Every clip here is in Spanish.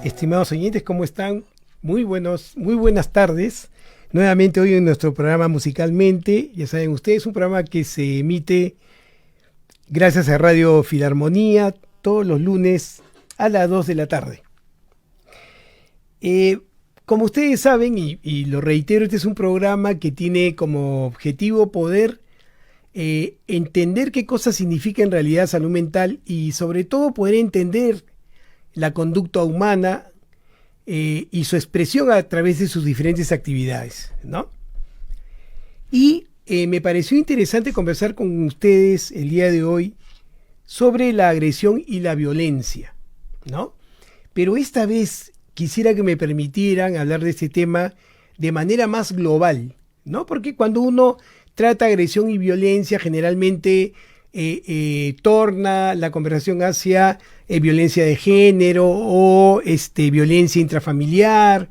Estimados oyentes, ¿cómo están? Muy buenas tardes. Nuevamente hoy en nuestro programa Musicalmente. Ya saben ustedes, un programa que se emite gracias a Radio Filarmonía todos los lunes a las 2 de la tarde. Como ustedes saben, y lo reitero, este es un programa que tiene como objetivo poder entender qué cosa significa en realidad salud mental y sobre todo poder entender la conducta humana y su expresión a través de sus diferentes actividades, ¿no? Y me pareció interesante conversar con ustedes el día de hoy sobre la agresión y la violencia, ¿no? Pero esta vez quisiera que me permitieran hablar de este tema de manera más global, ¿no? Porque cuando uno trata agresión y violencia, generalmente torna la conversación hacia violencia de género o violencia intrafamiliar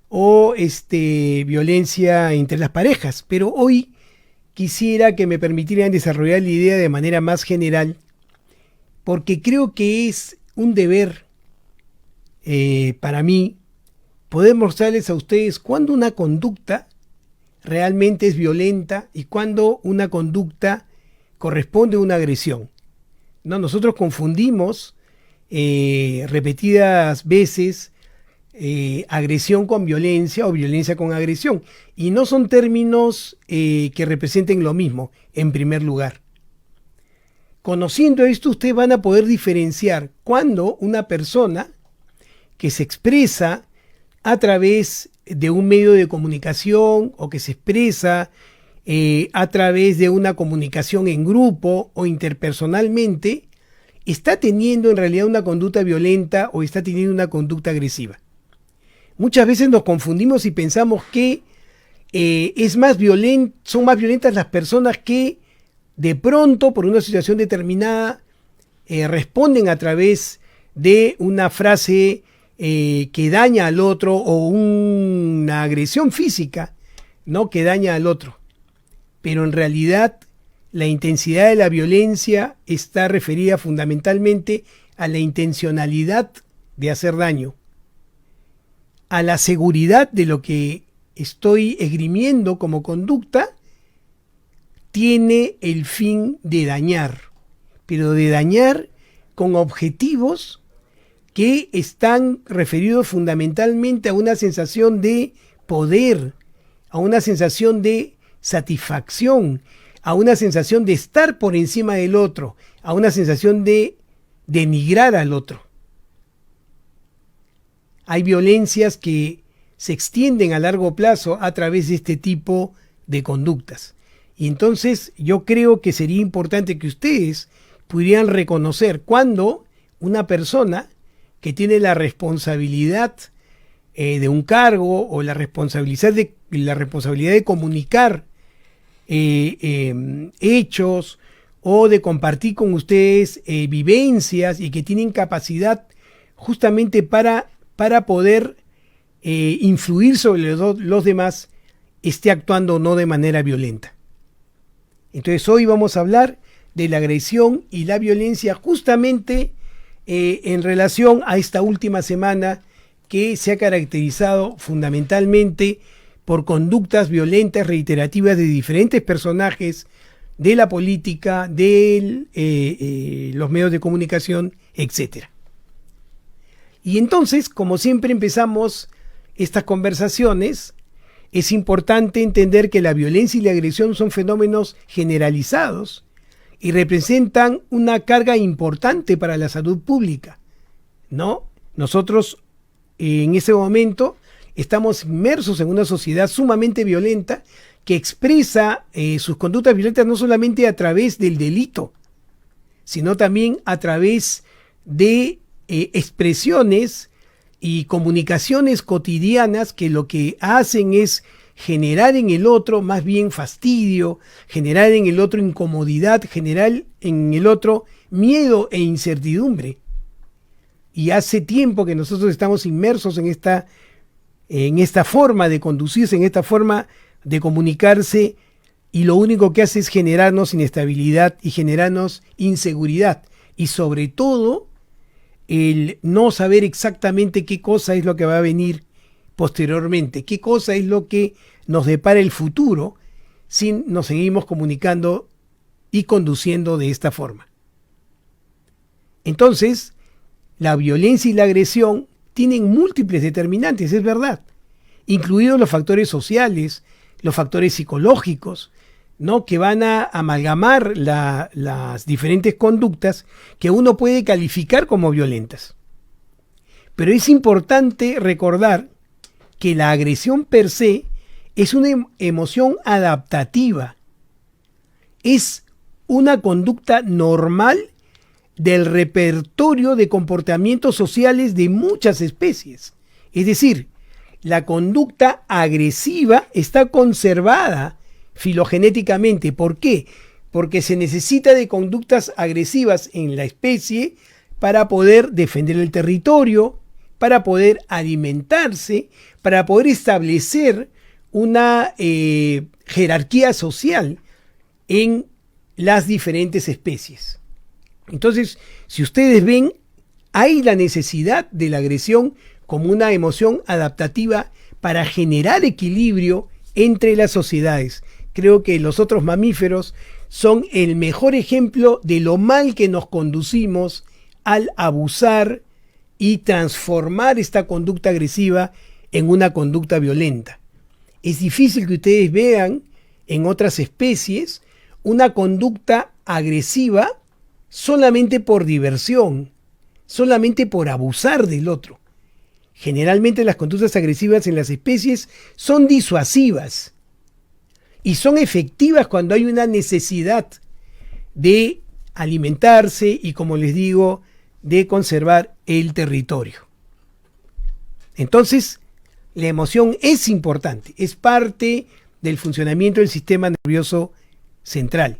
o violencia entre las parejas. Pero hoy quisiera que me permitieran desarrollar la idea de manera más general, porque creo que es un deber para mí poder mostrarles a ustedes cuándo una conducta realmente es violenta y cuándo una conducta corresponde a una agresión. ¿No? Nosotros confundimos repetidas veces agresión con violencia o violencia con agresión, y no son términos que representen lo mismo en primer lugar. Conociendo esto, ustedes van a poder diferenciar cuando una persona que se expresa a través de un medio de comunicación o que se expresa a través de una comunicación en grupo o interpersonalmente, está teniendo en realidad una conducta violenta o está teniendo una conducta agresiva. Muchas veces nos confundimos y pensamos que son más violentas las personas que de pronto, por una situación determinada, responden a través de una frase que daña al otro o una agresión física, ¿no?, que daña al otro. Pero en realidad la intensidad de la violencia está referida fundamentalmente a la intencionalidad de hacer daño, a la seguridad de lo que estoy esgrimiendo como conducta tiene el fin de dañar, pero de dañar con objetivos que están referidos fundamentalmente a una sensación de poder, a una sensación de satisfacción, a una sensación de estar por encima del otro, a una sensación de denigrar al otro. Hay violencias que se extienden a largo plazo a través de este tipo de conductas. Y entonces yo creo que sería importante que ustedes pudieran reconocer cuando una persona que tiene la responsabilidad de un cargo o la responsabilidad de comunicar hechos o de compartir con ustedes vivencias y que tienen capacidad justamente para poder influir sobre los demás, esté actuando no de manera violenta. Entonces hoy vamos a hablar de la agresión y la violencia justamente en relación a esta última semana que se ha caracterizado fundamentalmente por conductas violentas reiterativas de diferentes personajes de la política, de los medios de comunicación, etc. Y entonces, como siempre empezamos estas conversaciones, es importante entender que la violencia y la agresión son fenómenos generalizados y representan una carga importante para la salud pública, ¿no? Nosotros en ese momento estamos inmersos en una sociedad sumamente violenta que expresa sus conductas violentas no solamente a través del delito, sino también a través de expresiones y comunicaciones cotidianas que lo que hacen es generar en el otro más bien fastidio, generar en el otro incomodidad, generar en el otro miedo e incertidumbre. Y hace tiempo que nosotros estamos inmersos en esta forma de conducirse, en esta forma de comunicarse, y lo único que hace es generarnos inestabilidad y generarnos inseguridad, y sobre todo el no saber exactamente qué cosa es lo que va a venir posteriormente, qué cosa es lo que nos depara el futuro si nos seguimos comunicando y conduciendo de esta forma. Entonces, la violencia y la agresión tienen múltiples determinantes, es verdad, incluidos los factores sociales, los factores psicológicos, ¿no? Que van a amalgamar las diferentes conductas que uno puede calificar como violentas. Pero es importante recordar que la agresión per se es una emoción adaptativa, es una conducta normal del repertorio de comportamientos sociales de muchas especies. Es decir, la conducta agresiva está conservada filogenéticamente. ¿Por qué? Porque se necesita de conductas agresivas en la especie para poder defender el territorio, para poder alimentarse, para poder establecer una jerarquía social en las diferentes especies. Entonces, si ustedes ven, hay la necesidad de la agresión como una emoción adaptativa para generar equilibrio entre las sociedades. Creo que los otros mamíferos son el mejor ejemplo de lo mal que nos conducimos al abusar y transformar esta conducta agresiva en una conducta violenta. Es difícil que ustedes vean en otras especies una conducta agresiva solamente por diversión, solamente por abusar del otro. Generalmente las conductas agresivas en las especies son disuasivas y son efectivas cuando hay una necesidad de alimentarse y, como les digo, de conservar el territorio. Entonces, la emoción es importante, es parte del funcionamiento del sistema nervioso central.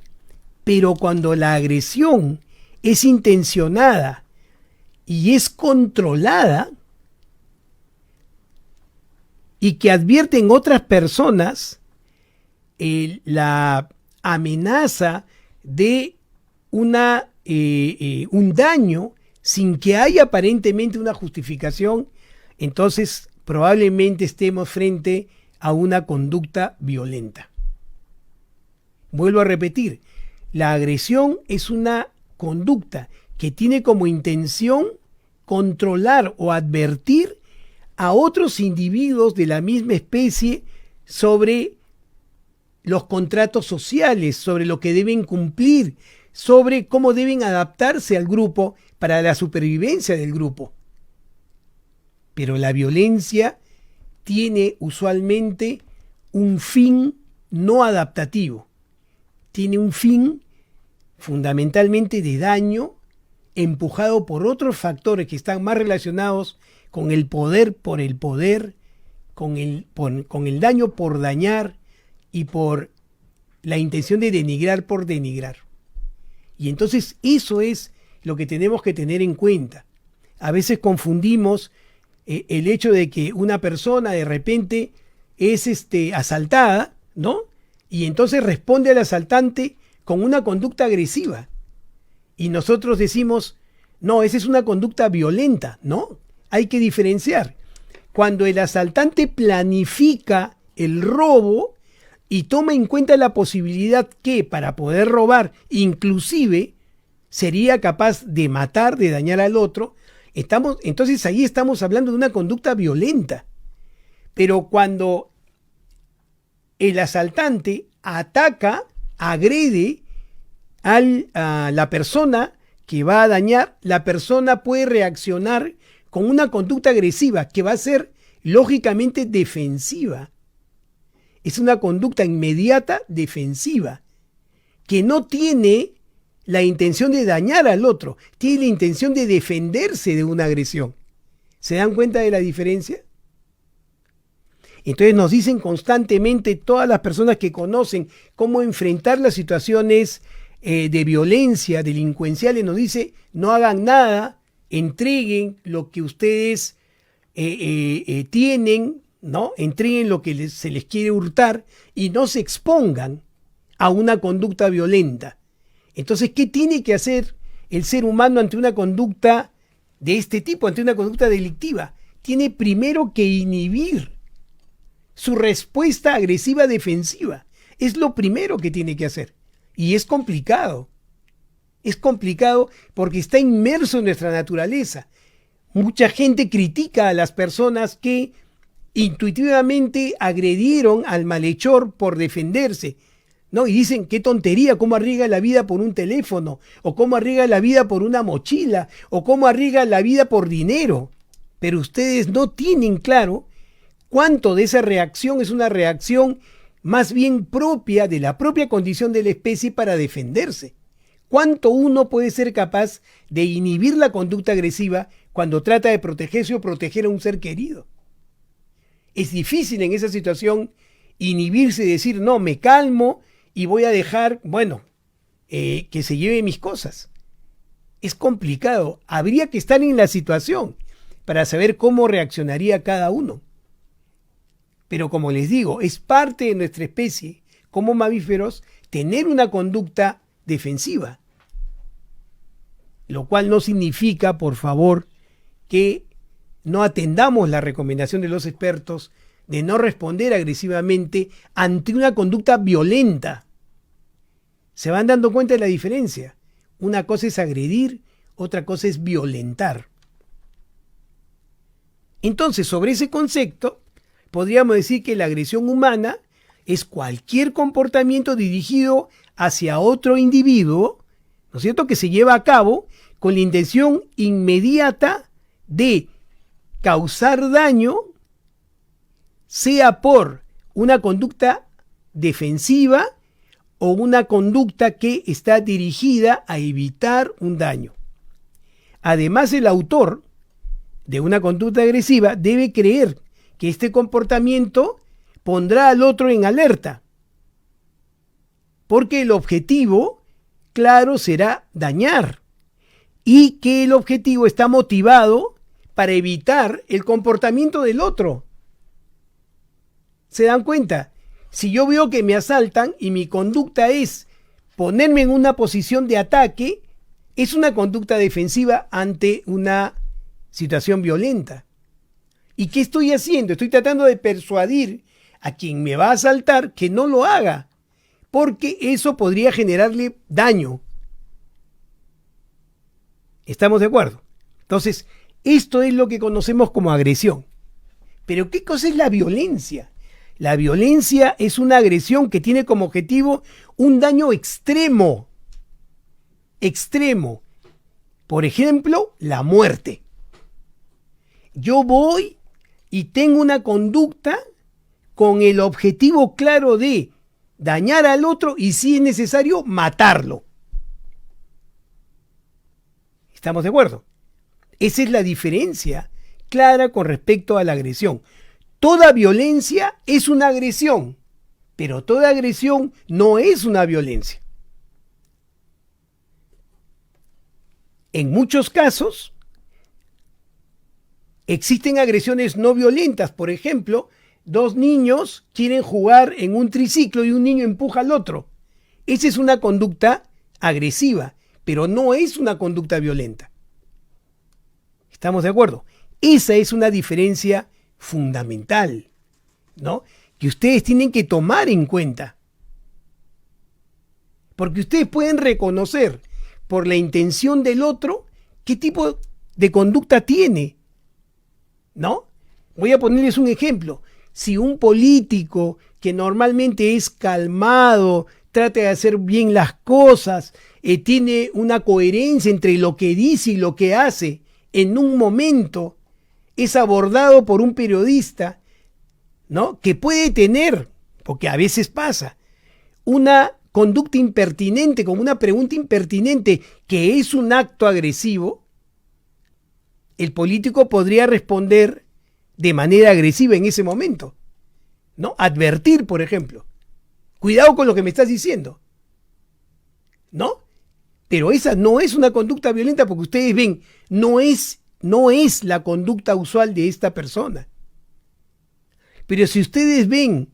Pero cuando la agresión es intencionada y es controlada y que advierten otras personas la amenaza de un daño sin que haya aparentemente una justificación, entonces probablemente estemos frente a una conducta violenta. Vuelvo a repetir, la agresión es una conducta que tiene como intención controlar o advertir a otros individuos de la misma especie sobre los contratos sociales, sobre lo que deben cumplir, sobre cómo deben adaptarse al grupo para la supervivencia del grupo. Pero la violencia tiene usualmente un fin no adaptativo, tiene un fin fundamentalmente de daño, empujado por otros factores que están más relacionados con el poder por el poder, con el daño por dañar y por la intención de denigrar por denigrar. Y entonces eso es lo que tenemos que tener en cuenta. A veces confundimos el hecho de que una persona de repente es asaltada, ¿no? Y entonces responde al asaltante con una conducta agresiva. Y nosotros decimos, no, esa es una conducta violenta, ¿no? Hay que diferenciar. Cuando el asaltante planifica el robo y toma en cuenta la posibilidad que para poder robar inclusive sería capaz de matar, de dañar al otro, entonces ahí estamos hablando de una conducta violenta. Pero cuando el asaltante ataca, agrede a la persona que va a dañar, la persona puede reaccionar con una conducta agresiva que va a ser lógicamente defensiva. Es una conducta inmediata defensiva que no tiene la intención de dañar al otro, tiene la intención de defenderse de una agresión. ¿Se dan cuenta de la diferencia? Entonces nos dicen constantemente todas las personas que conocen cómo enfrentar las situaciones de violencia, delincuenciales, nos dice, no hagan nada, entreguen lo que ustedes tienen, ¿no? Entreguen lo que se les quiere hurtar y no se expongan a una conducta violenta. Entonces, ¿qué tiene que hacer el ser humano ante una conducta de este tipo, ante una conducta delictiva, tiene primero que inhibir su respuesta agresiva defensiva. Es lo primero que tiene que hacer. Y es complicado. Es complicado porque está inmerso en nuestra naturaleza. Mucha gente critica a las personas que intuitivamente agredieron al malhechor por defenderse, ¿no? Y dicen, qué tontería, cómo arriesga la vida por un teléfono, o cómo arriesga la vida por una mochila, o cómo arriesga la vida por dinero. Pero ustedes no tienen claro cuánto de esa reacción es una reacción más bien propia de la propia condición de la especie para defenderse. ¿Cuánto uno puede ser capaz de inhibir la conducta agresiva cuando trata de protegerse o proteger a un ser querido? Es difícil en esa situación inhibirse y decir, no, me calmo y voy a dejar, que se lleve mis cosas. Es complicado. Habría que estar en la situación para saber cómo reaccionaría cada uno. Pero como les digo, es parte de nuestra especie, como mamíferos, tener una conducta defensiva. Lo cual no significa, por favor, que no atendamos la recomendación de los expertos de no responder agresivamente ante una conducta violenta. ¿Se van dando cuenta de la diferencia? Una cosa es agredir, otra cosa es violentar. Entonces, sobre ese concepto, podríamos decir que la agresión humana es cualquier comportamiento dirigido hacia otro individuo, ¿no es cierto?, que se lleva a cabo con la intención inmediata de causar daño, sea por una conducta defensiva o una conducta que está dirigida a evitar un daño. Además, el autor de una conducta agresiva debe creer que este comportamiento pondrá al otro en alerta, porque el objetivo, claro, será dañar, y que el objetivo está motivado para evitar el comportamiento del otro. ¿Se dan cuenta? Si yo veo que me asaltan y mi conducta es ponerme en una posición de ataque, es una conducta defensiva ante una situación violenta. ¿Y qué estoy haciendo? Estoy tratando de persuadir a quien me va a asaltar que no lo haga, porque eso podría generarle daño. ¿Estamos de acuerdo? Entonces, esto es lo que conocemos como agresión. Pero ¿qué cosa es la violencia? La violencia es una agresión que tiene como objetivo un daño extremo. Extremo. Por ejemplo, la muerte. Yo voy y tengo una conducta con el objetivo claro de dañar al otro y, si es necesario, matarlo. ¿Estamos de acuerdo? Esa es la diferencia clara con respecto a la agresión. Toda violencia es una agresión, pero toda agresión no es una violencia. En muchos casos existen agresiones no violentas. Por ejemplo, dos niños quieren jugar en un triciclo y un niño empuja al otro. Esa es una conducta agresiva, pero no es una conducta violenta. ¿Estamos de acuerdo? Esa es una diferencia fundamental, ¿no?, que ustedes tienen que tomar en cuenta. Porque ustedes pueden reconocer por la intención del otro qué tipo de conducta tiene, ¿no? Voy a ponerles un ejemplo. Si un político que normalmente es calmado, trata de hacer bien las cosas, tiene una coherencia entre lo que dice y lo que hace, en un momento es abordado por un periodista, ¿no?, que puede tener, porque a veces pasa, una conducta impertinente, como una pregunta impertinente, que es un acto agresivo, el político podría responder de manera agresiva en ese momento, ¿no? Advertir, por ejemplo, cuidado con lo que me estás diciendo, ¿no? Pero esa no es una conducta violenta, porque ustedes ven, no es la conducta usual de esta persona. Pero si ustedes ven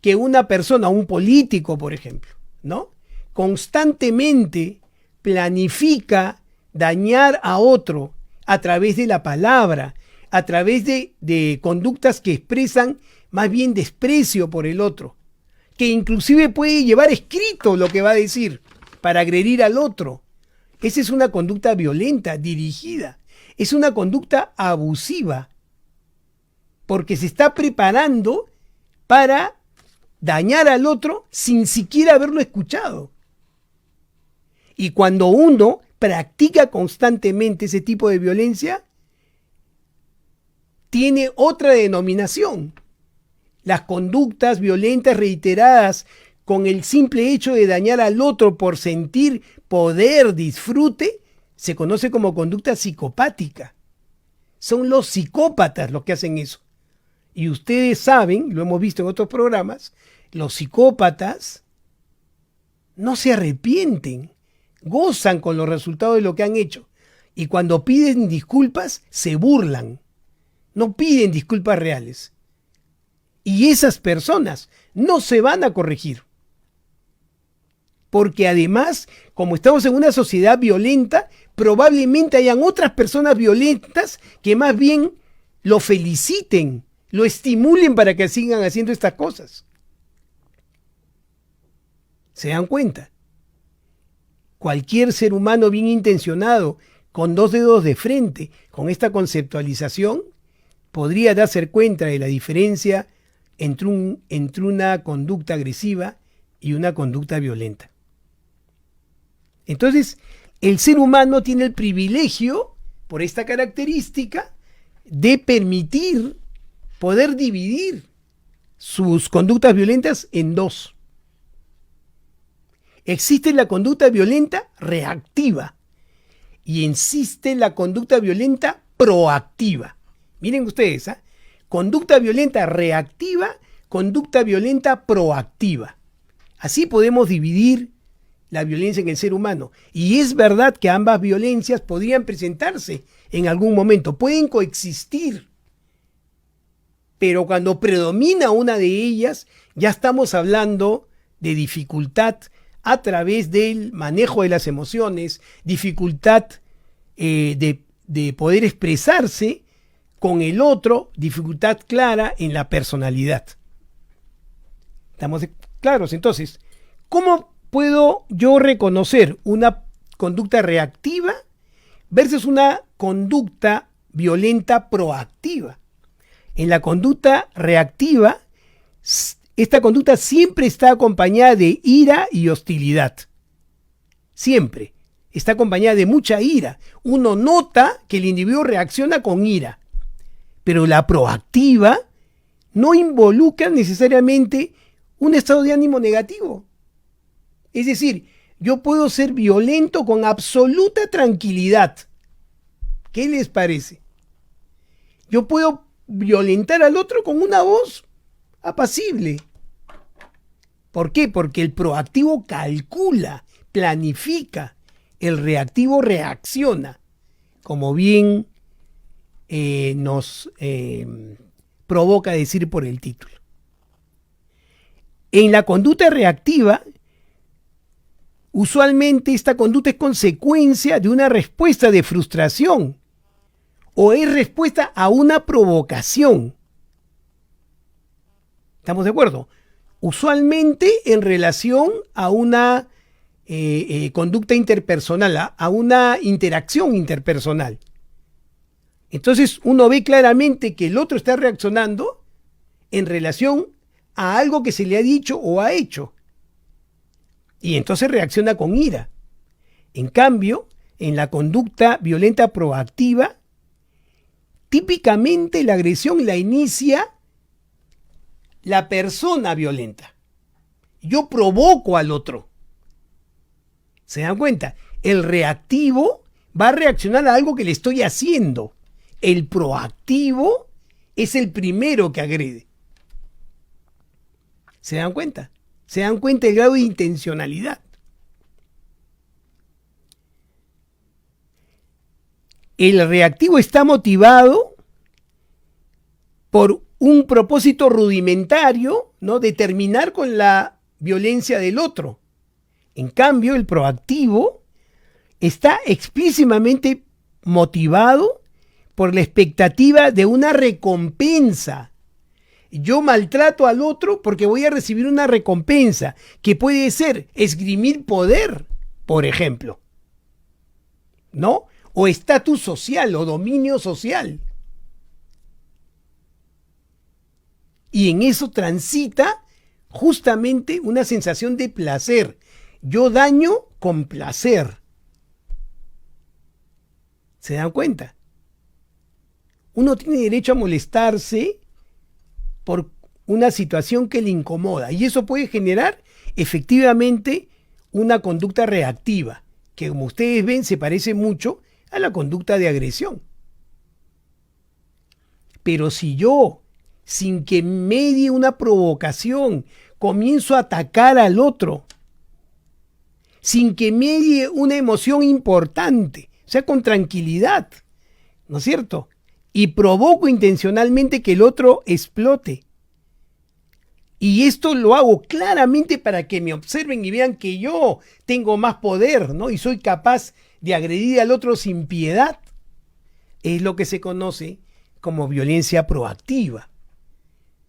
que una persona, un político, por ejemplo, ¿no?, constantemente planifica dañar a otro a través de la palabra, a través de conductas que expresan más bien desprecio por el otro, que inclusive puede llevar escrito lo que va a decir para agredir al otro. Esa es una conducta violenta, dirigida. Es una conducta abusiva, porque se está preparando para dañar al otro sin siquiera haberlo escuchado. Y cuando uno practica constantemente ese tipo de violencia, tiene otra denominación. Las conductas violentas reiteradas con el simple hecho de dañar al otro por sentir poder, disfrute, se conoce como conducta psicopática. Son los psicópatas los que hacen eso. Y ustedes saben, lo hemos visto en otros programas, los psicópatas no se arrepienten, gozan con los resultados de lo que han hecho. Y cuando piden disculpas, se burlan. No piden disculpas reales. Y esas personas no se van a corregir. Porque además, como estamos en una sociedad violenta, probablemente hayan otras personas violentas que más bien lo feliciten, lo estimulen para que sigan haciendo estas cosas. ¿Se dan cuenta? Cualquier ser humano bien intencionado, con 2 dedos de frente, con esta conceptualización, podría darse cuenta de la diferencia entre una conducta agresiva y una conducta violenta. Entonces, el ser humano tiene el privilegio, por esta característica, de permitir poder dividir sus conductas violentas en 2. Existe la conducta violenta reactiva y existe la conducta violenta proactiva. Miren ustedes, conducta violenta reactiva, conducta violenta proactiva. Así podemos dividir la violencia en el ser humano. Y es verdad que ambas violencias podrían presentarse en algún momento, pueden coexistir. Pero cuando predomina una de ellas, ya estamos hablando de dificultad a través del manejo de las emociones, dificultad de poder expresarse con el otro, dificultad clara en la personalidad. ¿Estamos claros? Entonces, ¿cómo puedo yo reconocer una conducta reactiva versus una conducta violenta proactiva? En la conducta reactiva, esta conducta siempre está acompañada de ira y hostilidad. Siempre está acompañada de mucha ira. Uno nota que el individuo reacciona con ira. Pero la proactiva no involucra necesariamente un estado de ánimo negativo. Es decir, yo puedo ser violento con absoluta tranquilidad. ¿Qué les parece? Yo puedo violentar al otro con una voz apacible. ¿Por qué? Porque el proactivo calcula, planifica, el reactivo reacciona, como bien nos provoca decir por el título. En la conducta reactiva, usualmente esta conducta es consecuencia de una respuesta de frustración o es respuesta a una provocación. ¿Estamos de acuerdo? Usualmente en relación a una conducta interpersonal, a una interacción interpersonal. Entonces uno ve claramente que el otro está reaccionando en relación a algo que se le ha dicho o ha hecho. Y entonces reacciona con ira. En cambio, en la conducta violenta proactiva, típicamente la agresión la inicia la persona violenta. Yo provoco al otro. ¿Se dan cuenta? El reactivo va a reaccionar a algo que le estoy haciendo. El proactivo es el primero que agrede. ¿Se dan cuenta? ¿Se dan cuenta del grado de intencionalidad? El reactivo está motivado por un propósito rudimentario, ¿no? De terminar con la violencia del otro. En cambio, el proactivo está explícitamente motivado por la expectativa de una recompensa. Yo maltrato al otro porque voy a recibir una recompensa, que puede ser esgrimir poder, por ejemplo, ¿no? O estatus social o dominio social. Y en eso transita justamente una sensación de placer. Yo daño con placer. ¿Se dan cuenta? Uno tiene derecho a molestarse por una situación que le incomoda. Y eso puede generar efectivamente una conducta reactiva, que como ustedes ven se parece mucho a la conducta de agresión. Pero si yo, sin que medie una provocación, comienzo a atacar al otro, sin que medie una emoción importante, o sea, con tranquilidad, ¿no es cierto? Y provoco intencionalmente que el otro explote. Y esto lo hago claramente para que me observen y vean que yo tengo más poder, ¿no? Y soy capaz de agredir al otro sin piedad. Es lo que se conoce como violencia proactiva.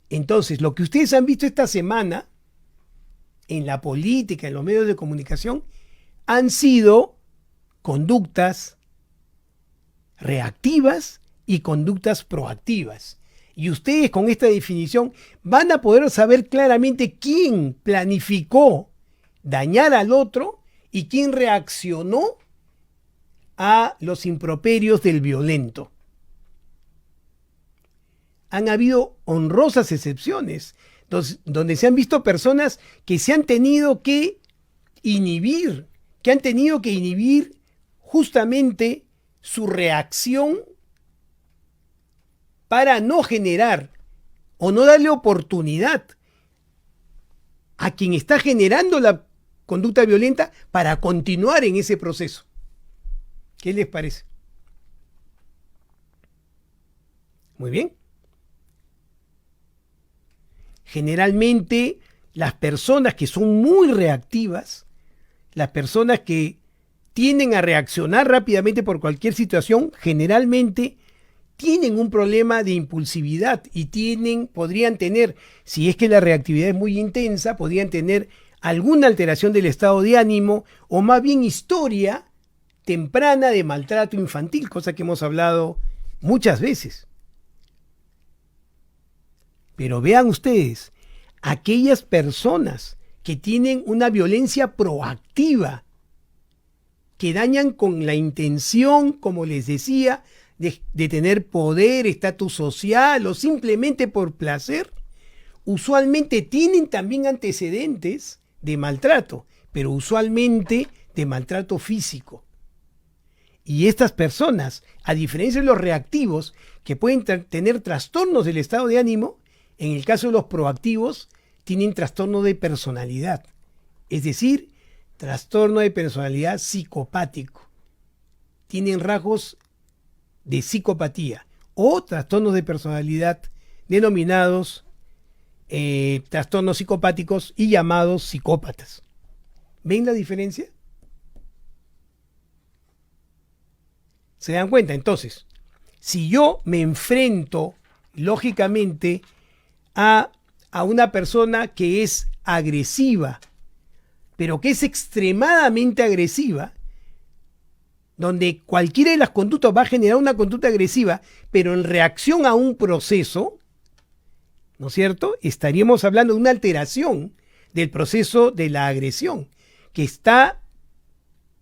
Entonces, lo que ustedes han visto esta semana en la política, en los medios de comunicación, han sido conductas reactivas y conductas proactivas. Y ustedes con esta definición van a poder saber claramente quién planificó dañar al otro y quién reaccionó a los improperios del violento. Han habido honrosas excepciones donde se han visto personas que se han tenido que inhibir, justamente su reacción para no generar o no darle oportunidad a quien está generando la conducta violenta para continuar en ese proceso. ¿Qué les parece? Muy bien. Generalmente las personas que son muy reactivas, las personas que tienden a reaccionar rápidamente por cualquier situación, generalmente tienen un problema de impulsividad y podrían tener, si es que la reactividad es muy intensa, podrían tener alguna alteración del estado de ánimo o más bien historia temprana de maltrato infantil, cosa que hemos hablado muchas veces. Pero vean ustedes, aquellas personas que tienen una violencia proactiva, que dañan con la intención, como les decía, de tener poder, estatus social o simplemente por placer, usualmente tienen también antecedentes de maltrato, pero usualmente de maltrato físico. Y estas personas, a diferencia de los reactivos, que pueden tener trastornos del estado de ánimo, en el caso de los proactivos, tienen trastorno de personalidad, es decir, trastorno de personalidad psicopático. Tienen rasgos de psicopatía o trastornos de personalidad denominados trastornos psicopáticos y llamados psicópatas. ¿Ven la diferencia? ¿Se dan cuenta? Entonces, si yo me enfrento lógicamente a una persona que es agresiva, pero que es extremadamente agresiva, donde cualquiera de las conductas va a generar una conducta agresiva, pero en reacción a un proceso, ¿no es cierto? Estaríamos hablando de una alteración del proceso de la agresión, que está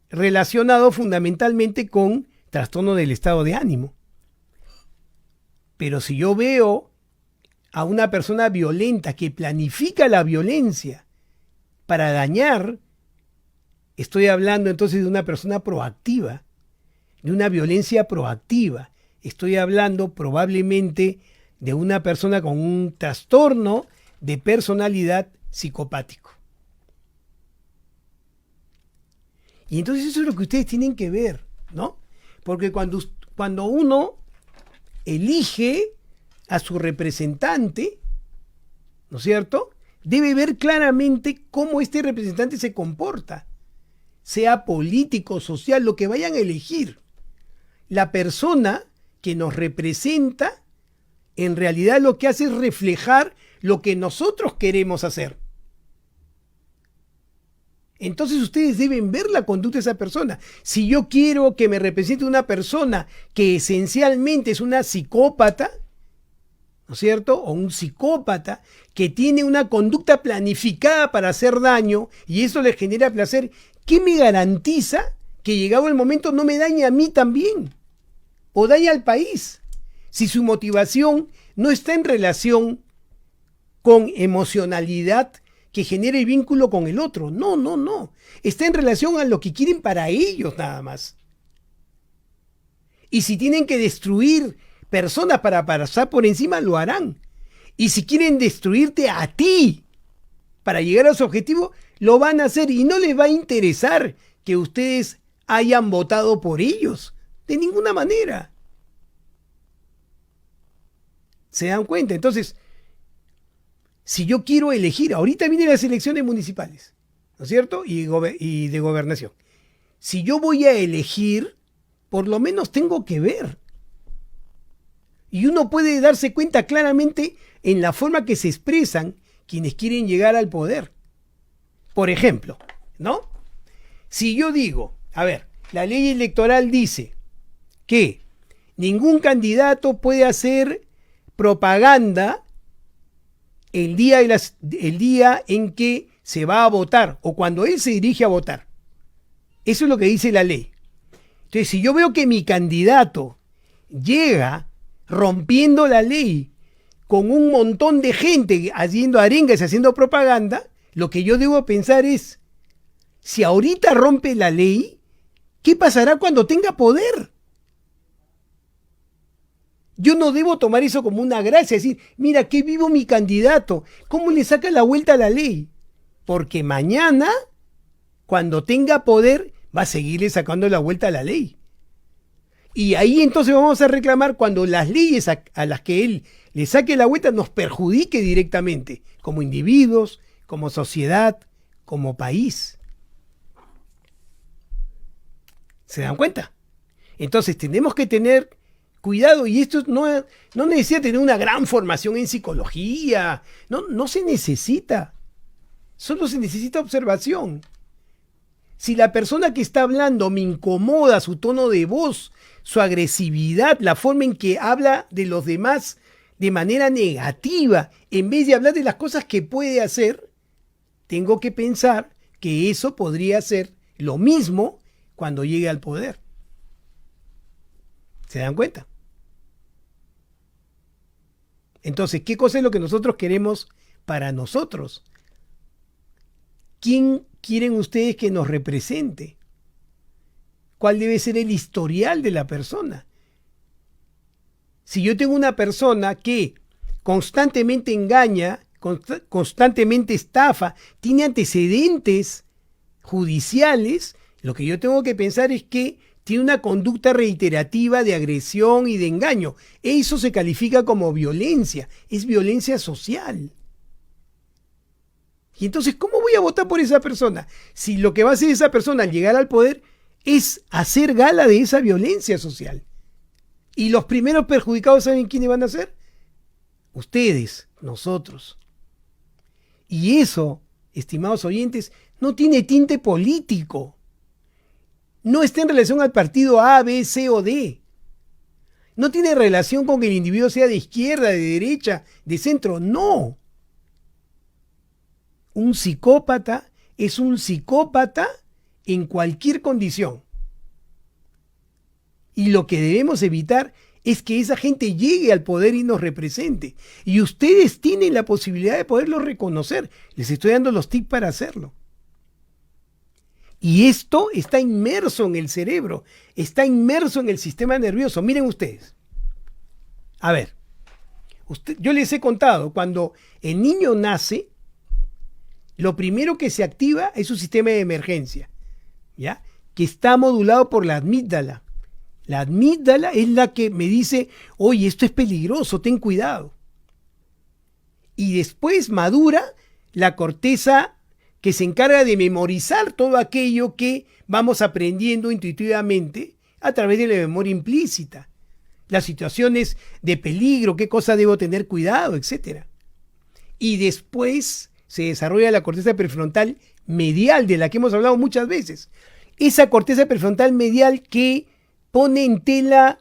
relacionado fundamentalmente con trastorno del estado de ánimo. Pero si yo veo a una persona violenta que planifica la violencia para dañar, estoy hablando entonces de una persona proactiva, de una violencia proactiva. Estoy hablando probablemente de una persona con un trastorno de personalidad psicopático. Y entonces eso es lo que ustedes tienen que ver, ¿no? Porque cuando uno elige a su representante, ¿no es cierto?, debe ver claramente cómo este representante se comporta, sea político, social, lo que vayan a elegir. La persona que nos representa, en realidad lo que hace es reflejar lo que nosotros queremos hacer. Entonces ustedes deben ver la conducta de esa persona. Si yo quiero que me represente una persona que esencialmente es una psicópata, ¿no es cierto? O un psicópata que tiene una conducta planificada para hacer daño y eso le genera placer, ¿qué me garantiza que llegado el momento no me dañe a mí también? O dañe al país. Si su motivación no está en relación con emocionalidad que genere vínculo con el otro. No, no, no. Está en relación a lo que quieren para ellos nada más. Y si tienen que destruir personas para pasar por encima, lo harán. Y si quieren destruirte a ti para llegar a su objetivo, lo van a hacer y no les va a interesar que ustedes hayan votado por ellos. De ninguna manera. ¿Se dan cuenta? Entonces, si yo quiero elegir, ahorita vienen las elecciones municipales, ¿no es cierto? Y de gobernación. Si yo voy a elegir, por lo menos tengo que ver. Y uno puede darse cuenta claramente en la forma que se expresan quienes quieren llegar al poder. Por ejemplo, ¿no? Si yo digo, a ver, la ley electoral dice que ningún candidato puede hacer propaganda el día en que se va a votar o cuando él se dirige a votar. Eso es lo que dice la ley. Entonces, si yo veo que mi candidato llega rompiendo la ley con un montón de gente haciendo arengas y haciendo propaganda, lo que yo debo pensar es, si ahorita rompe la ley, ¿qué pasará cuando tenga poder? Yo no debo tomar eso como una gracia, decir, mira, qué vivo mi candidato, ¿cómo le saca la vuelta a la ley? Porque mañana, cuando tenga poder, va a seguirle sacando la vuelta a la ley. Y ahí entonces vamos a reclamar cuando las leyes a las que él le saque la vuelta nos perjudique directamente, como individuos, como sociedad, como país. ¿Se dan cuenta? Entonces tenemos que tener cuidado, y esto no necesita tener una gran formación en psicología, no se necesita, solo se necesita observación. Si la persona que está hablando me incomoda su tono de voz, su agresividad, la forma en que habla de los demás de manera negativa, en vez de hablar de las cosas que puede hacer, tengo que pensar que eso podría ser lo mismo cuando llegue al poder. ¿Se dan cuenta? Entonces, ¿qué cosa es lo que nosotros queremos para nosotros? ¿Quién quieren ustedes que nos represente? ¿Cuál debe ser el historial de la persona? Si yo tengo una persona que constantemente engaña, constantemente estafa, tiene antecedentes judiciales, lo que yo tengo que pensar es que tiene una conducta reiterativa de agresión y de engaño. Eso se califica como violencia, es violencia social. Y entonces, ¿cómo voy a votar por esa persona? Si lo que va a hacer esa persona al llegar al poder es hacer gala de esa violencia social. Y los primeros perjudicados, ¿saben quiénes van a ser? Ustedes, nosotros. Y eso, estimados oyentes, no tiene tinte político. No está en relación al partido A, B, C o D. No tiene relación con que el individuo sea de izquierda, de derecha, de centro. No. Un psicópata es un psicópata en cualquier condición. Y lo que debemos evitar es que esa gente llegue al poder y nos represente. Y ustedes tienen la posibilidad de poderlo reconocer. Les estoy dando los tips para hacerlo. Y esto está inmerso en el cerebro, está inmerso en el sistema nervioso. Miren ustedes. A ver, yo les he contado, cuando el niño nace, lo primero que se activa es su sistema de emergencia, ¿ya? Que está modulado por la amígdala. La amígdala es la que me dice, oye, esto es peligroso, ten cuidado. Y después madura la corteza que se encarga de memorizar todo aquello que vamos aprendiendo intuitivamente a través de la memoria implícita. las situaciones de peligro, qué cosa debo tener cuidado, etcétera. Y después se desarrolla la corteza prefrontal medial, de la que hemos hablado muchas veces. Esa corteza prefrontal medial que pone en tela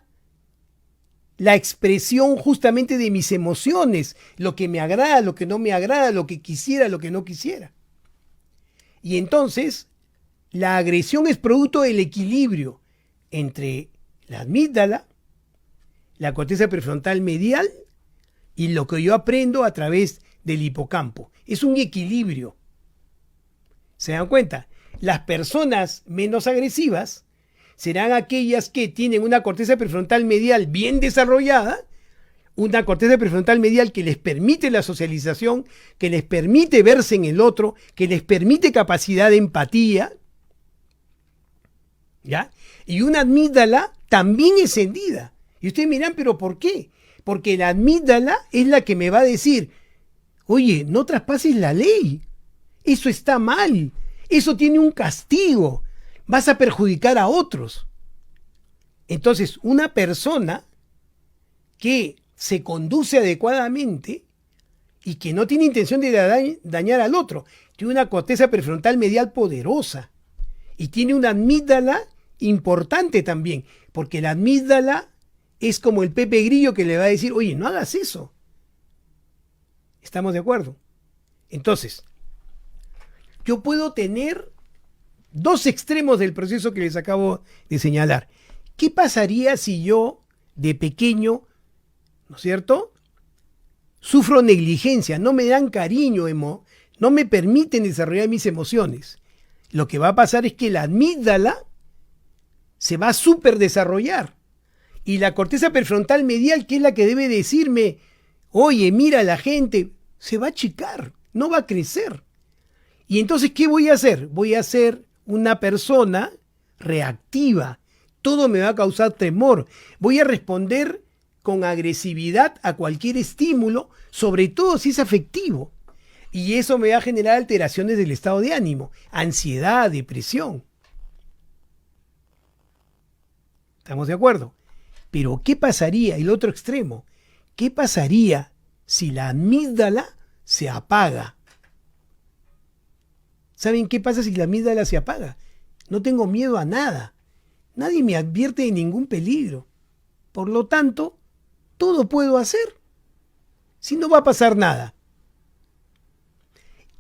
la expresión justamente de mis emociones, lo que me agrada, lo que no me agrada, lo que quisiera, lo que no quisiera. Y entonces, la agresión es producto del equilibrio entre la amígdala, la corteza prefrontal medial y lo que yo aprendo a través del hipocampo. Es un equilibrio. ¿Se dan cuenta? Las personas menos agresivas serán aquellas que tienen una corteza prefrontal medial bien desarrollada, una corteza prefrontal medial que les permite la socialización, que les permite verse en el otro, que les permite capacidad de empatía, ¿ya? Y una amígdala también encendida. Y ustedes miran, ¿pero por qué? Porque la amígdala es la que me va a decir, oye, no traspases la ley, eso está mal, eso tiene un castigo, vas a perjudicar a otros. Entonces, una persona que se conduce adecuadamente y que no tiene intención de dañar al otro, tiene una corteza prefrontal medial poderosa y tiene una amígdala importante también, porque la amígdala es como el Pepe Grillo que le va a decir, oye, no hagas eso. ¿Estamos de acuerdo? Entonces, yo puedo tener dos extremos del proceso que les acabo de señalar. ¿Qué pasaría si yo, de pequeño, ¿no es cierto?, sufro negligencia, no me dan cariño, no me permiten desarrollar mis emociones? Lo que va a pasar es que la amígdala se va a súper desarrollar. Y la corteza prefrontal medial, que es la que debe decirme, oye, mira, la gente se va a achicar, no va a crecer. Y entonces, ¿qué voy a hacer? Voy a ser una persona reactiva. Todo me va a causar temor. Voy a responder con agresividad a cualquier estímulo, sobre todo si es afectivo. Y eso me va a generar alteraciones del estado de ánimo, ansiedad, depresión. ¿Estamos de acuerdo? Pero ¿qué pasaría? El otro extremo. ¿Qué pasaría si la amígdala se apaga? ¿Saben qué pasa si la amígdala se apaga? No tengo miedo a nada. Nadie me advierte de ningún peligro. Por lo tanto, todo puedo hacer. Si no va a pasar nada.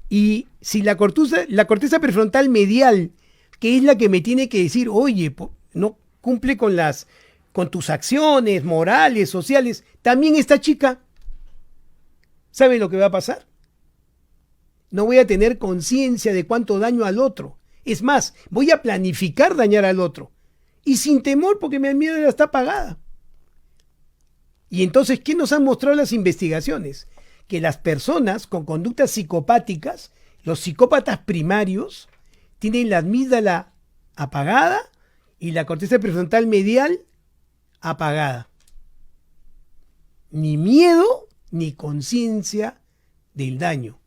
Y si la corteza prefrontal medial, que es la que me tiene que decir, oye, no cumple con tus acciones morales, sociales, también está chica. ¿Sabe lo que va a pasar? No voy a tener conciencia de cuánto daño al otro. Es más, voy a planificar dañar al otro. Y sin temor, porque mi amígdala está apagada. Y entonces, ¿qué nos han mostrado las investigaciones? Que las personas con conductas psicopáticas, los psicópatas primarios, tienen la amígdala apagada y la corteza prefrontal medial apagada. Ni miedo ni conciencia del daño.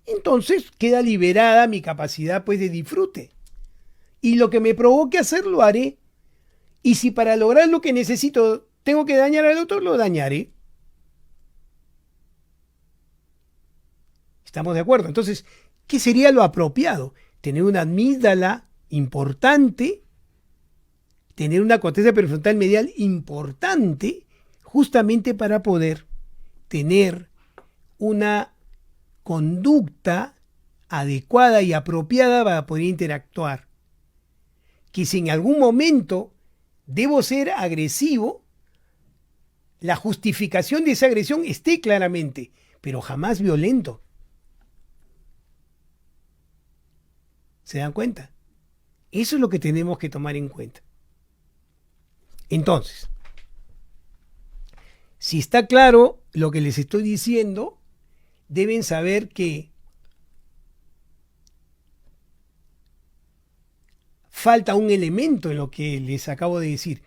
Entonces queda liberada mi capacidad pues de disfrute. Y lo que me provoque hacer lo haré. Y si para lograr lo que necesito tengo que dañar al otro, lo dañaré. ¿Estamos de acuerdo? Entonces, ¿qué sería lo apropiado? Tener una amígdala importante, tener una corteza prefrontal medial importante, justamente para poder tener una conducta adecuada y apropiada para poder interactuar. Que si en algún momento debo ser agresivo, la justificación de esa agresión esté claramente, pero jamás violento. ¿Se dan cuenta? Eso es lo que tenemos que tomar en cuenta. Entonces, si está claro lo que les estoy diciendo, deben saber que falta un elemento en lo que les acabo de decir.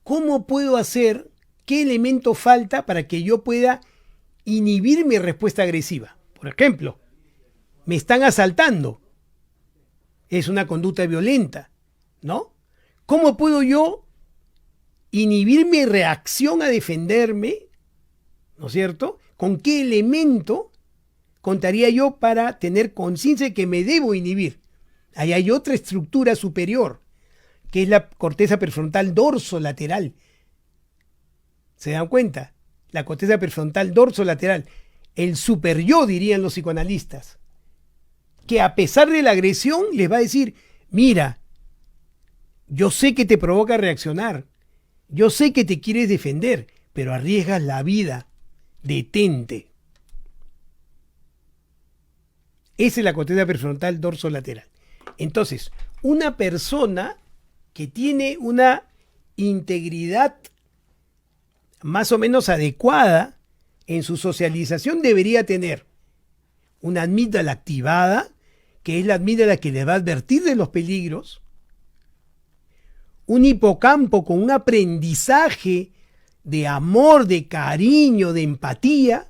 ¿Cómo puedo hacer? ¿Qué elemento falta para que yo pueda inhibir mi respuesta agresiva? Por ejemplo, me están asaltando. Es una conducta violenta, ¿no? ¿Cómo puedo yo inhibir mi reacción a defenderme, ¿no es cierto? ¿Con qué elemento contaría yo para tener conciencia de que me debo inhibir? Ahí hay otra estructura superior, que es la corteza prefrontal dorsolateral. ¿Se dan cuenta? La corteza prefrontal dorsolateral, el super yo, dirían los psicoanalistas, que a pesar de la agresión les va a decir, mira, yo sé que te provoca reaccionar, yo sé que te quieres defender, pero arriesgas la vida, detente. Esa es la corteza prefrontal dorsolateral. Entonces, una persona que tiene una integridad más o menos adecuada en su socialización debería tener una amígdala activada, que es la amígdala que le va a advertir de los peligros, un hipocampo con un aprendizaje de amor, de cariño, de empatía,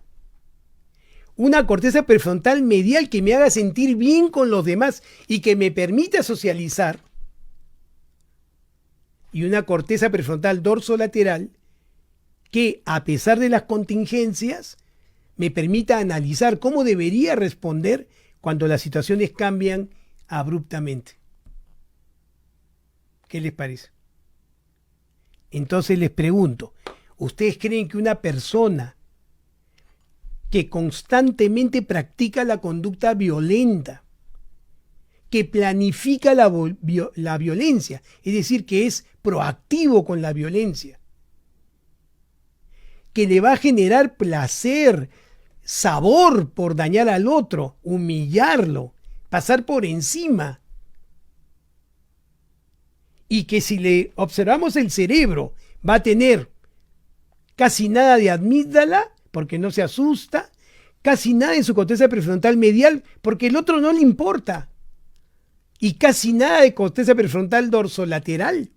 una corteza prefrontal medial que me haga sentir bien con los demás y que me permita socializar, y una corteza prefrontal dorsolateral que, a pesar de las contingencias, me permita analizar cómo debería responder cuando las situaciones cambian abruptamente. ¿Qué les parece? Entonces les pregunto, ¿ustedes creen que una persona que constantemente practica la conducta violenta, que planifica la violencia, es decir, que es proactivo con la violencia, que le va a generar placer, sabor por dañar al otro, humillarlo, pasar por encima, y que si le observamos el cerebro va a tener casi nada de amígdala porque no se asusta, casi nada en su corteza prefrontal medial porque el otro no le importa, y casi nada de corteza prefrontal dorsolateral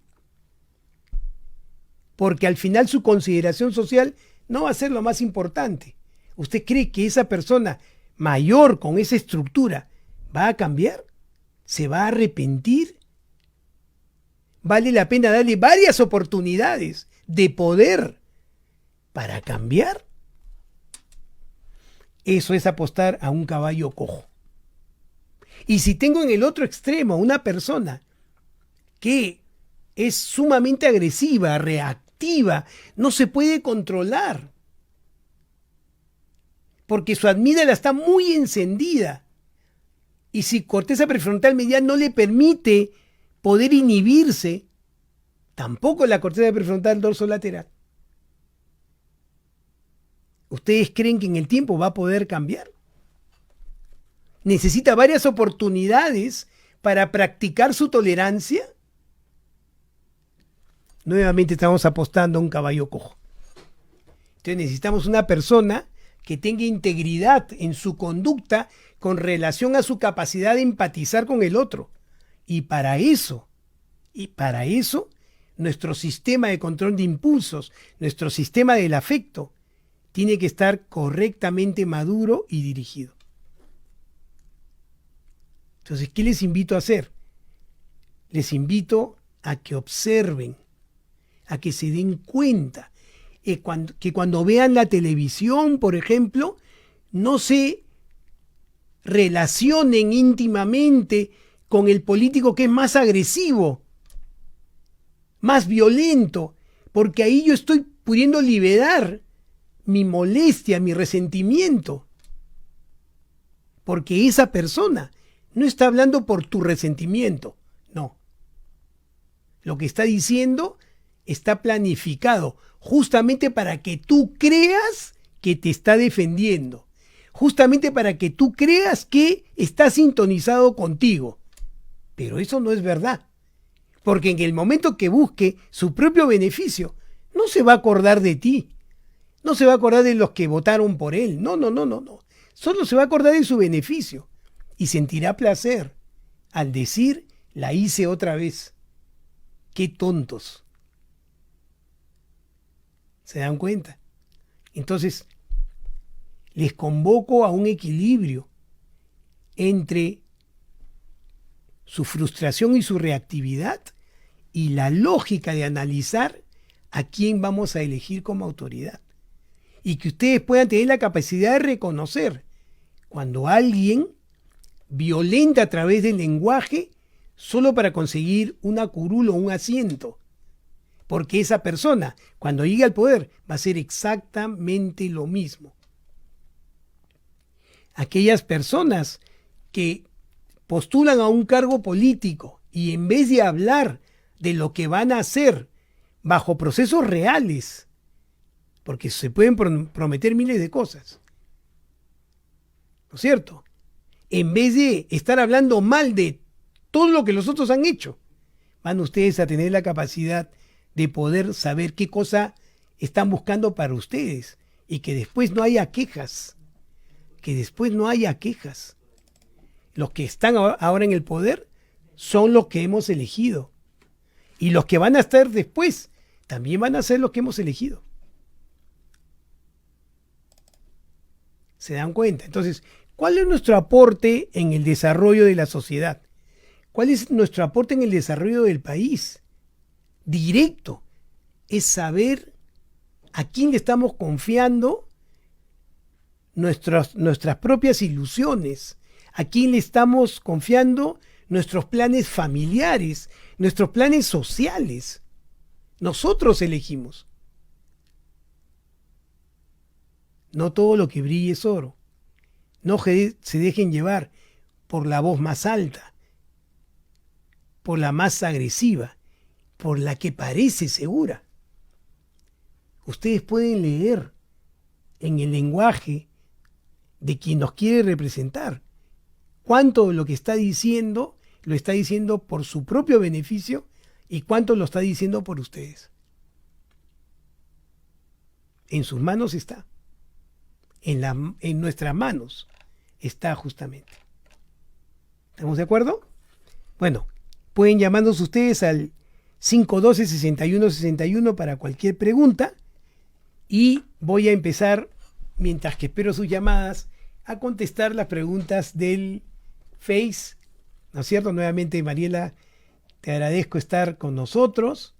porque al final su consideración social no va a ser lo más importante. ¿Usted cree que esa persona mayor con esa estructura va a cambiar? ¿Se va a arrepentir? ¿Vale la pena darle varias oportunidades de poder para cambiar? Eso es apostar a un caballo cojo. Y si tengo en el otro extremo una persona que es sumamente agresiva, reactiva, no se puede controlar, porque su amígdala está muy encendida, y si corteza prefrontal medial no le permite poder inhibirse, tampoco la corteza prefrontal dorsolateral. ¿Ustedes creen que en el tiempo va a poder cambiar? ¿Necesita varias oportunidades para practicar su tolerancia? Nuevamente estamos apostando a un caballo cojo. Entonces necesitamos una persona que tenga integridad en su conducta con relación a su capacidad de empatizar con el otro. Y para eso, nuestro sistema de control de impulsos, nuestro sistema del afecto, tiene que estar correctamente maduro y dirigido. Entonces, ¿qué les invito a hacer? Les invito a que observen, a que se den cuenta, que cuando vean la televisión, por ejemplo, no se relacionen íntimamente con el político que es más agresivo, más violento, porque ahí yo estoy pudiendo liberar mi molestia, mi resentimiento, porque esa persona no está hablando por tu resentimiento, no. Lo que está diciendo está planificado justamente para que tú creas que te está defendiendo, justamente para que tú creas que está sintonizado contigo. Pero eso no es verdad, porque en el momento que busque su propio beneficio, no se va a acordar de ti, no se va a acordar de los que votaron por él, no. Solo se va a acordar de su beneficio y sentirá placer al decir, la hice otra vez. ¡Qué tontos! ¿Se dan cuenta? Entonces, les convoco a un equilibrio entre su frustración y su reactividad y la lógica de analizar a quién vamos a elegir como autoridad. Y que ustedes puedan tener la capacidad de reconocer cuando alguien violenta a través del lenguaje solo para conseguir una curul o un asiento. Porque esa persona, cuando llegue al poder, va a hacer exactamente lo mismo. Aquellas personas que postulan a un cargo político y en vez de hablar de lo que van a hacer bajo procesos reales, porque se pueden prometer miles de cosas, ¿no es cierto? En vez de estar hablando mal de todo lo que los otros han hecho, van ustedes a tener la capacidad de poder saber qué cosa están buscando para ustedes y que después no haya quejas. Que después no haya quejas. Los que están ahora en el poder son los que hemos elegido. Y los que van a estar después también van a ser los que hemos elegido. ¿Se dan cuenta? Entonces, ¿cuál es nuestro aporte en el desarrollo de la sociedad? ¿Cuál es nuestro aporte en el desarrollo del país? Directo. Es saber a quién le estamos confiando nuestras propias ilusiones, a quién le estamos confiando nuestros planes familiares, nuestros planes sociales. Nosotros elegimos. No todo lo que brille es oro. No se dejen llevar por la voz más alta, por la más agresiva, por la que parece segura. Ustedes pueden leer en el lenguaje de quien nos quiere representar cuánto de lo que está diciendo lo está diciendo por su propio beneficio y cuánto lo está diciendo por ustedes. En sus manos está. En nuestras manos está justamente. ¿Estamos de acuerdo? Bueno, pueden llamarnos ustedes al 512-6161 para cualquier pregunta y voy a empezar, mientras que espero sus llamadas, a contestar las preguntas del Face. ¿No es cierto? Nuevamente, Mariela, te agradezco estar con nosotros,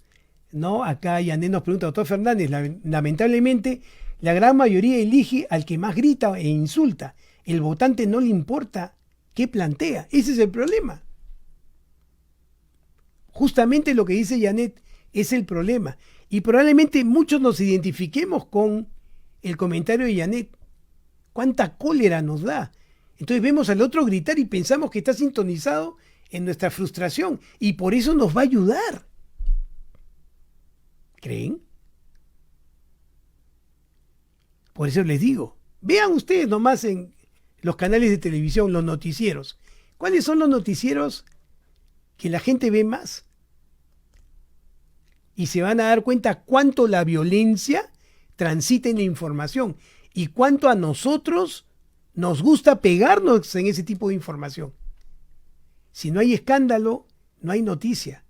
¿no? Acá Yané nos pregunta, doctor Fernández, lamentablemente la gran mayoría elige al que más grita e insulta. El votante no le importa qué plantea. Ese es el problema. Justamente lo que dice Janet es el problema. Y probablemente muchos nos identifiquemos con el comentario de Janet. ¿Cuánta cólera nos da? Entonces vemos al otro gritar y pensamos que está sintonizado en nuestra frustración. Y por eso nos va a ayudar. ¿Creen? Por eso les digo, vean ustedes nomás en los canales de televisión, los noticieros. ¿Cuáles son los noticieros que la gente ve más? Y se van a dar cuenta cuánto la violencia transita en la información y cuánto a nosotros nos gusta pegarnos en ese tipo de información. Si no hay escándalo, no hay noticia.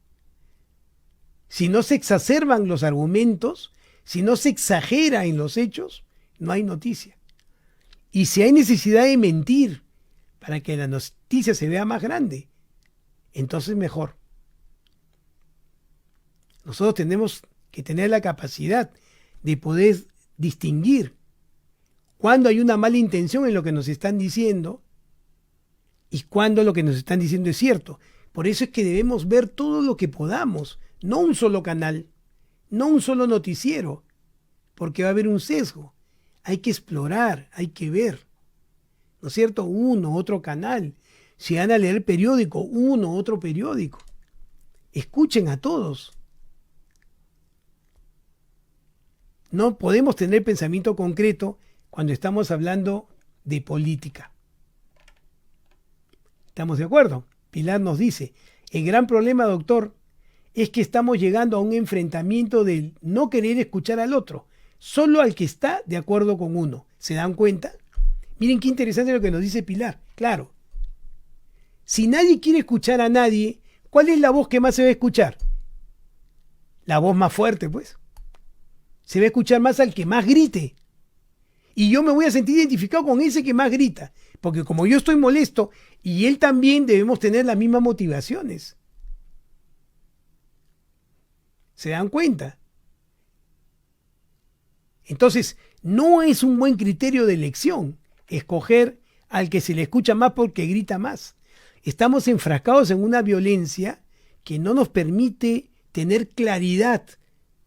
Si no se exacerban los argumentos, si no se exagera en los hechos, no hay noticia. Y si hay necesidad de mentir para que la noticia se vea más grande, entonces mejor. Nosotros tenemos que tener la capacidad de poder distinguir cuando hay una mala intención en lo que nos están diciendo y cuando lo que nos están diciendo es cierto. Por eso es que debemos ver todo lo que podamos, no un solo canal, no un solo noticiero, porque va a haber un sesgo. Hay que explorar, hay que ver, ¿no es cierto? Uno, otro canal. Si van a leer periódico, uno, otro periódico. Escuchen a todos. No podemos tener pensamiento concreto cuando estamos hablando de política. ¿Estamos de acuerdo? Pilar nos dice, el gran problema, doctor, es que estamos llegando a un enfrentamiento del no querer escuchar al otro, solo al que está de acuerdo con uno. ¿Se dan cuenta? Miren qué interesante lo que nos dice Pilar. Claro. Si nadie quiere escuchar a nadie, ¿cuál es la voz que más se va a escuchar? La voz más fuerte, pues. Se va a escuchar más al que más grite. Y yo me voy a sentir identificado con ese que más grita. Porque como yo estoy molesto y él también, debemos tener las mismas motivaciones. ¿Se dan cuenta? Entonces, no es un buen criterio de elección escoger al que se le escucha más porque grita más. Estamos enfrascados en una violencia que no nos permite tener claridad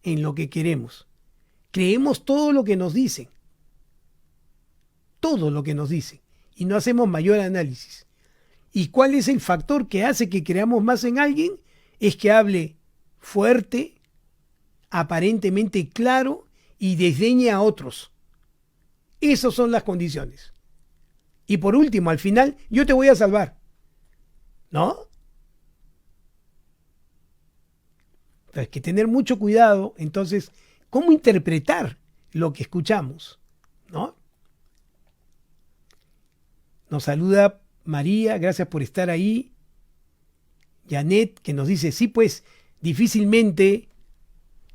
en lo que queremos. Creemos todo lo que nos dicen. Todo lo que nos dicen. Y no hacemos mayor análisis. ¿Y cuál es el factor que hace que creamos más en alguien? Es que hable fuerte, aparentemente claro y desdeñe a otros. Esas son las condiciones. Y por último, al final, yo te voy a salvar. ¿No? Hay que tener mucho cuidado, entonces, cómo interpretar lo que escuchamos, ¿no? Nos saluda María, gracias por estar ahí. Janet, que nos dice, sí, pues, difícilmente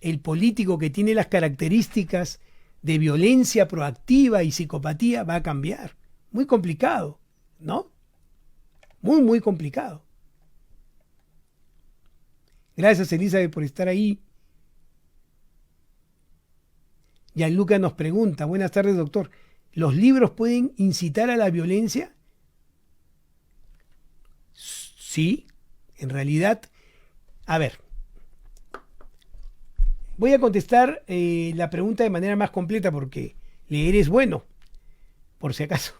el político que tiene las características de violencia proactiva y psicopatía va a cambiar. Muy complicado, ¿no? Muy, muy complicado. Gracias, Elizabeth, por estar ahí. Gianluca nos pregunta, buenas tardes, doctor. ¿Los libros pueden incitar a la violencia? Sí, en realidad. A ver, voy a contestar la pregunta de manera más completa porque leer es bueno, por si acaso,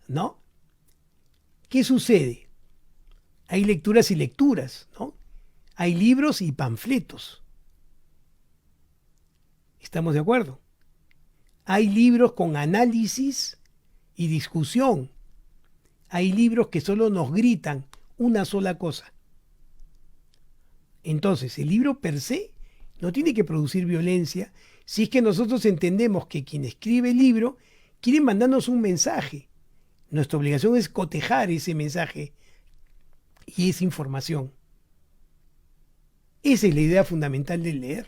¿no? ¿Qué sucede? Hay lecturas y lecturas, ¿no? Hay libros y panfletos. ¿Estamos de acuerdo? Hay libros con análisis y discusión. Hay libros que solo nos gritan una sola cosa. Entonces, el libro per se no tiene que producir violencia si es que nosotros entendemos que quien escribe el libro quiere mandarnos un mensaje. Nuestra obligación es cotejar ese mensaje y esa información. Esa es la idea fundamental del leer.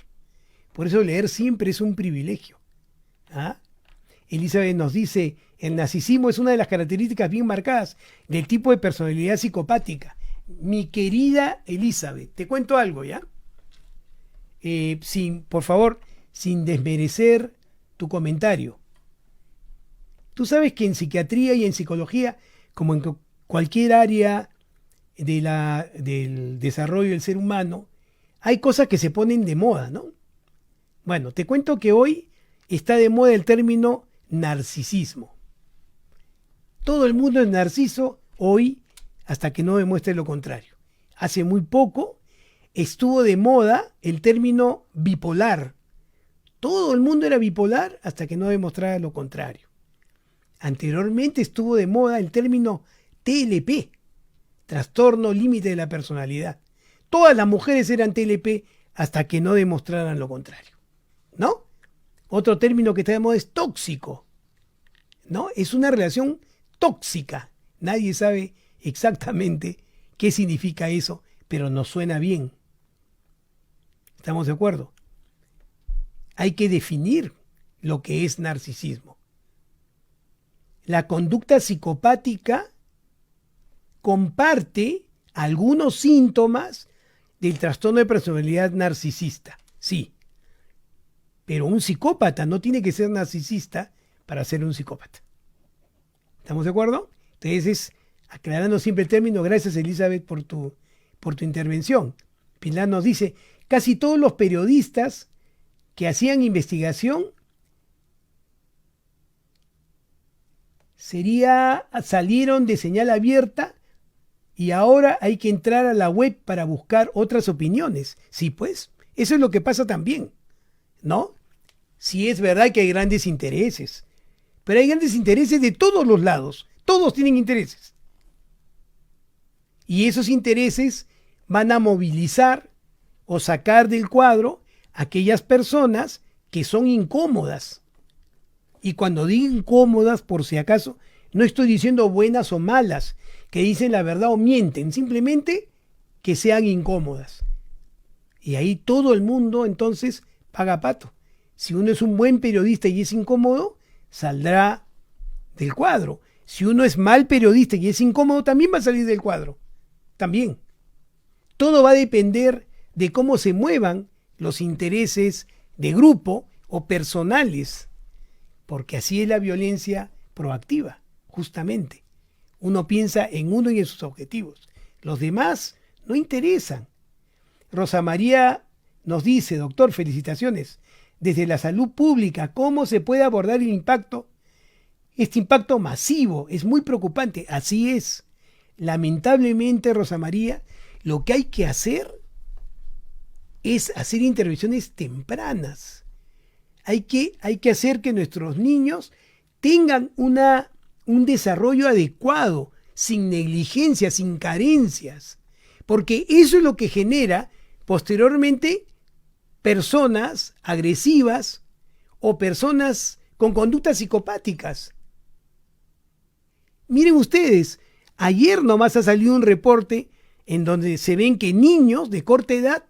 Por eso leer siempre es un privilegio. ¿Ah? Elizabeth nos dice, el narcisismo es una de las características bien marcadas del tipo de personalidad psicopática. Mi querida Elizabeth, te cuento algo, ¿ya? Por favor, sin desmerecer tu comentario. Tú sabes que en psiquiatría y en psicología, como en cualquier área del desarrollo del ser humano, hay cosas que se ponen de moda, ¿no? Bueno, te cuento que hoy está de moda el término narcisismo. Todo el mundo es narciso hoy hasta que no demuestre lo contrario. Hace muy poco estuvo de moda el término bipolar. Todo el mundo era bipolar hasta que no demostrara lo contrario. Anteriormente estuvo de moda el término TLP, trastorno límite de la personalidad. Todas las mujeres eran TLP hasta que no demostraran lo contrario, ¿no? Otro término que está de moda es tóxico, ¿no? Es una relación tóxica. Nadie sabe exactamente qué significa eso, pero nos suena bien. ¿Estamos de acuerdo? Hay que definir lo que es narcisismo. La conducta psicopática comparte algunos síntomas del trastorno de personalidad narcisista, sí. Pero un psicópata no tiene que ser narcisista para ser un psicópata. ¿Estamos de acuerdo? Entonces, aclarando siempre el término, gracias Elizabeth por tu intervención. Pilar nos dice, casi todos los periodistas que hacían investigación salieron de señal abierta y ahora hay que entrar a la web para buscar otras opiniones. Sí, pues, eso es lo que pasa también, ¿no? Sí es verdad que hay grandes intereses, pero hay grandes intereses de todos los lados. Todos tienen intereses. Y esos intereses van a movilizar o sacar del cuadro a aquellas personas que son incómodas. Y cuando digo incómodas, por si acaso, no estoy diciendo buenas o malas, que dicen la verdad o mienten, simplemente que sean incómodas. Y ahí todo el mundo entonces paga pato. Si uno es un buen periodista y es incómodo, saldrá del cuadro. Si uno es mal periodista y es incómodo, también va a salir del cuadro. También. Todo va a depender de cómo se muevan los intereses de grupo o personales porque así es la violencia proactiva, justamente. Uno piensa en uno y en sus objetivos. Los demás no interesan. Rosa María nos dice, doctor, felicitaciones. Desde la salud pública, ¿cómo se puede abordar el impacto? Este impacto masivo es muy preocupante. Así es. Lamentablemente, Rosa María, lo que hay que hacer es hacer intervenciones tempranas. Hay que hacer que nuestros niños tengan un desarrollo adecuado, sin negligencia, sin carencias, porque eso es lo que genera posteriormente personas agresivas o personas con conductas psicopáticas. Miren ustedes, ayer nomás ha salido un reporte en donde se ven que niños de corta edad,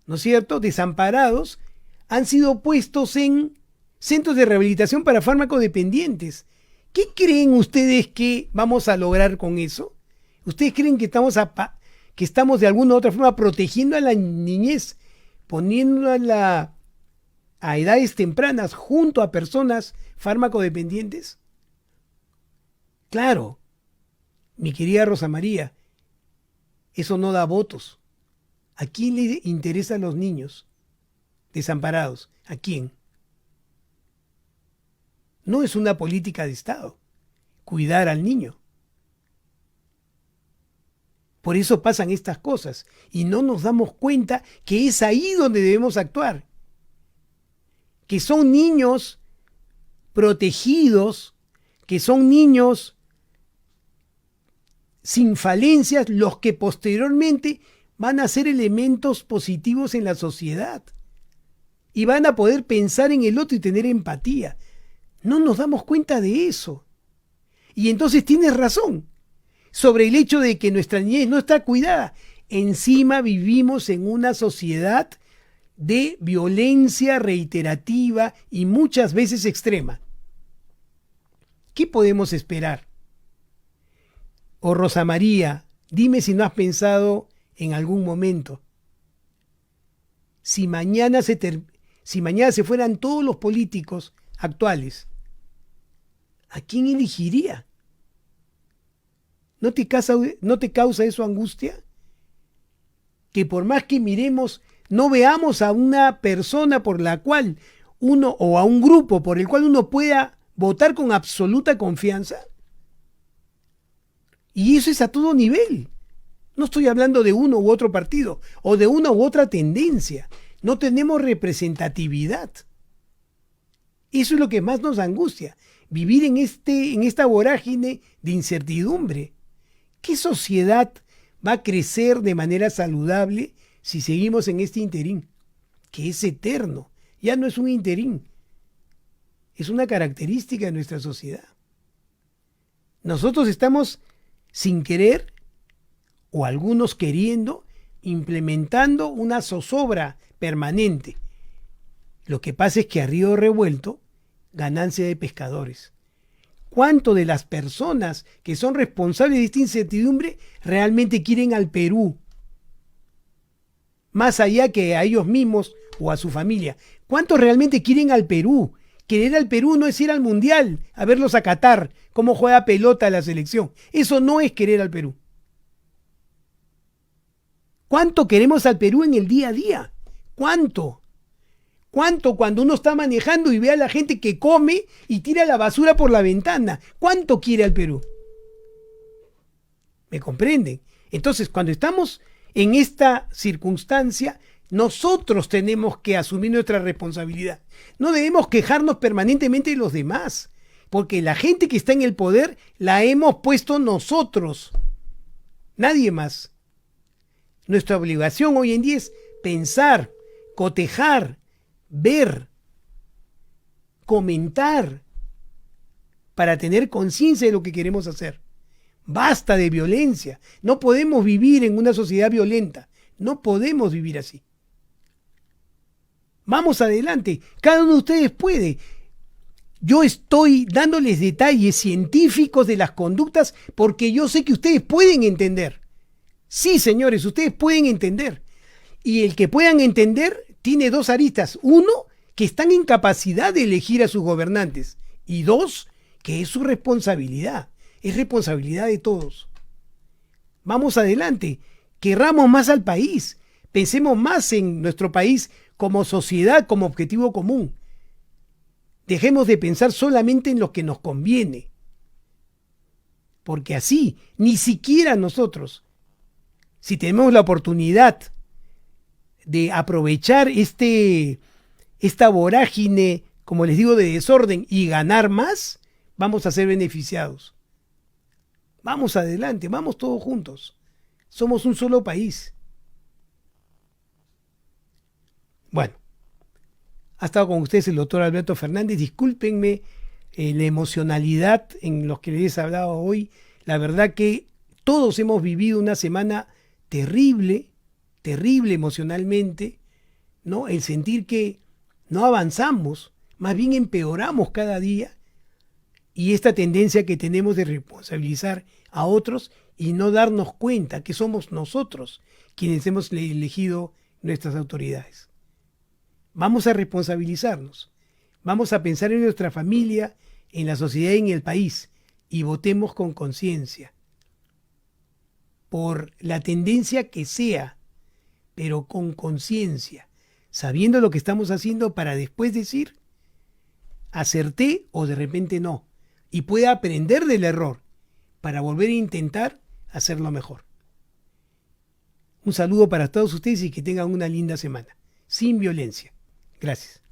¿no es cierto?, desamparados, han sido puestos en centros de rehabilitación para farmacodependientes. ¿Qué creen ustedes que vamos a lograr con eso? ¿Ustedes creen que estamos de alguna u otra forma protegiendo a la niñez, poniéndola a edades tempranas junto a personas farmacodependientes? Claro, mi querida Rosa María, eso no da votos. ¿A quién le interesan los niños desamparados? ¿A quién? No es una política de Estado cuidar al niño. Por eso pasan estas cosas y no nos damos cuenta que es ahí donde debemos actuar. Que son niños protegidos, que son niños sin falencias los que posteriormente van a ser elementos positivos en la sociedad y van a poder pensar en el otro y tener empatía. No nos damos cuenta de eso. Y entonces tienes razón sobre el hecho de que nuestra niñez no está cuidada. Encima vivimos en una sociedad de violencia reiterativa y muchas veces extrema. ¿Qué podemos esperar? O Rosa María, dime si no has pensado en algún momento. Si mañana se fueran todos los políticos actuales, ¿a quién elegiría? ¿No te causa eso angustia? Que por más que miremos, no veamos a una persona por la cual uno, o a un grupo por el cual uno pueda votar con absoluta confianza. Y eso es a todo nivel. No estoy hablando de uno u otro partido o de una u otra tendencia. No tenemos representatividad. Eso es lo que más nos angustia. Vivir en esta vorágine de incertidumbre. ¿Qué sociedad va a crecer de manera saludable si seguimos en este interín? Que es eterno. Ya no es un interín. Es una característica de nuestra sociedad. Nosotros estamos sin querer, o algunos queriendo, implementando una zozobra permanente. Lo que pasa es que a río revuelto, ganancia de pescadores. ¿Cuánto de las personas que son responsables de esta incertidumbre realmente quieren al Perú? Más allá que a ellos mismos o a su familia. ¿Cuántos realmente quieren al Perú? Querer al Perú no es ir al Mundial, a verlos a Qatar, cómo juega pelota la selección. Eso no es querer al Perú. ¿Cuánto queremos al Perú en el día a día? ¿Cuánto? ¿Cuánto cuando uno está manejando y ve a la gente que come y tira la basura por la ventana? ¿Cuánto quiere al Perú? ¿Me comprenden? Entonces, cuando estamos en esta circunstancia, nosotros tenemos que asumir nuestra responsabilidad. No debemos quejarnos permanentemente de los demás, porque la gente que está en el poder la hemos puesto nosotros, nadie más. Nuestra obligación hoy en día es pensar, cotejar, ver, comentar, para tener conciencia de lo que queremos hacer. Basta de violencia. No podemos vivir en una sociedad violenta. No podemos vivir así. Vamos adelante. Cada uno de ustedes puede. Yo estoy dándoles detalles científicos de las conductas porque yo sé que ustedes pueden entender. Sí, señores, ustedes pueden entender. Y el que puedan entender tiene dos aristas. Uno, que están en capacidad de elegir a sus gobernantes. Y dos, que es su responsabilidad, es responsabilidad de todos. Vamos adelante, querramos más al país, pensemos más en nuestro país como sociedad, como objetivo común. Dejemos de pensar solamente en lo que nos conviene, porque así, ni siquiera nosotros, si tenemos la oportunidad de aprovechar esta vorágine, como les digo, de desorden y ganar más, vamos a ser beneficiados. Vamos adelante, vamos todos juntos. Somos un solo país. Bueno, ha estado con ustedes el doctor Alberto Fernández. Discúlpenme la emocionalidad en los que les he hablado hoy. La verdad que todos hemos vivido una semana terrible, terrible emocionalmente, ¿no? El sentir que no avanzamos, más bien empeoramos cada día, y esta tendencia que tenemos de responsabilizar a otros y no darnos cuenta que somos nosotros quienes hemos elegido nuestras autoridades. Vamos a responsabilizarnos, vamos a pensar en nuestra familia, en la sociedad y en el país, y votemos con conciencia por la tendencia que sea, pero con conciencia, sabiendo lo que estamos haciendo para después decir, acerté o de repente no, y pueda aprender del error para volver a intentar hacerlo mejor. Un saludo para todos ustedes y que tengan una linda semana, sin violencia. Gracias.